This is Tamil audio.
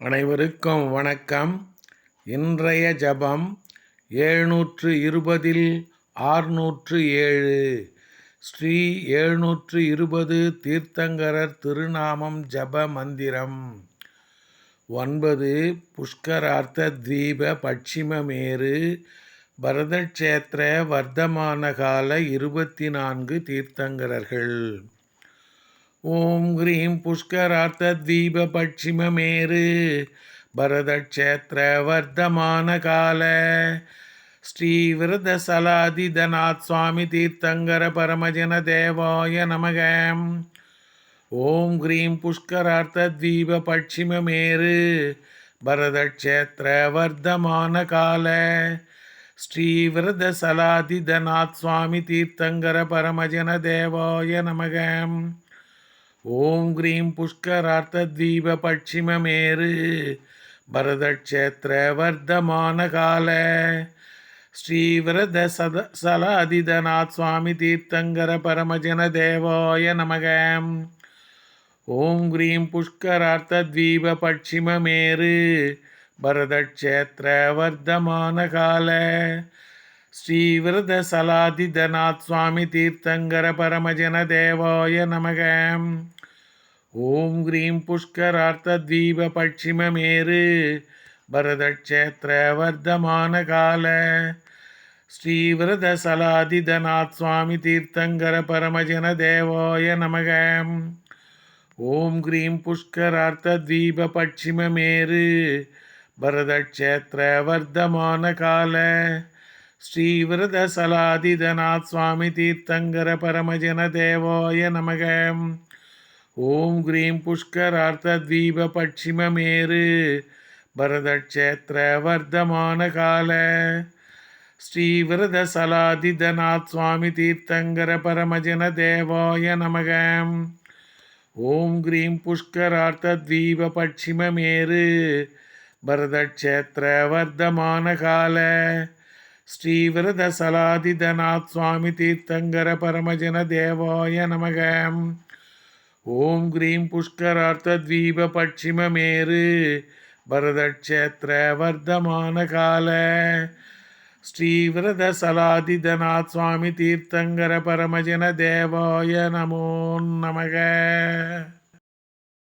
அனைவருக்கும் வணக்கம். இன்றைய ஜபம் 720 607. ஸ்ரீ 720 தீர்த்தங்கரர் திருநாமம் ஜப மந்திரம். 9 புஷ்கரார்த்த தீப பட்சிமமேரு பரதக்ஷேத்திர வர்த்தமானகால 24 தீர்த்தங்கரர்கள். ஓம் ஹ்ரீம் புஷ்கரார்த்த தீப பட்சிமமேரு பரதக்ஷேத்திர வர்த்தமான கால ஸ்ரீ விரத சலாதிதநாத் சுவாமி தீர்த்தங்கர பரமஜன தேவாய நமக. ஓம் ஹ்ரீம் புஷ்கரார்த்த தீப பட்சிமமேரு பரதக்ஷேத்திர வர்த்தமான கால ஸ்ரீ விரத சலாதிதநாத் சுவாமி தீர்த்தங்கர பரமஜன தேவாய நமக. ஓம் ஹ்ரீம் புஷ்கரார்த்த தீப பட்சிமமேரு பரதக்ஷேத்திர வர்த்தமான கால ஸ்ரீ விரத சலாதிதநாத் சுவாமி தீர்த்தங்கர பரமஜன தேவாய நமக. ஓம் ஹ்ரீம் புஷ்கரார்த்த தீப பட்சிமமேரு பரதக்ஷேத்திர வர்த்தமான கால ஸ்ரீ விரத சலாதிதநாத் சுவாமி தீர்த்தங்கர பரமஜன தேவாய நமக. ஓம் ஹ்ரீம் புஷ்கரார்த்த தீப பட்சிமமேரு பரதக்ஷேத்திர வர்த்தமான கால ஸ்ரீ விரத சலாதிதநாத் சுவாமி தீர்த்தங்கர பரமஜன தேவாய நமக. ஓம் ஹ்ரீம் புஷ்கரார்த்த தீப பட்சிமமேரு பரதக்ஷேத்திர வர்த்தமான கால ஸ்ரீ விரத சலாதிதநாத் சுவாமி தீர்த்தங்கர பரமஜன தேவாய நமக. ஓம் ஹ்ரீம் புஷ்கரார்த்த தீப பட்சிமமேரு பரதக்ஷேத்திர வர்த்தமான கால ஸ்ரீ விரத சலாதிதநாத் சுவாமி தீர்த்தங்கர பரமஜன தேவாய நமக. ஓம் ஹ்ரீம் புஷ்கரார்த்த தீப பட்சிமமேரு பரதக்ஷேத்திர வர்த்தமான கால ஸ்ரீ விரத சலாதிதநாத் சுவாமி தீர்த்தங்கர பரமஜன தேவாய நமக. ஓம் ஹ்ரீம் புஷ்கரார்த்த தீப பட்சிமமேரு பரதக்ஷேத்திர வர்த்தமான கால ஸ்ரீ விரத சலாதிதநாத் சுவாமி தீர்த்தங்கர பரமஜன தேவாய நமோ நமக.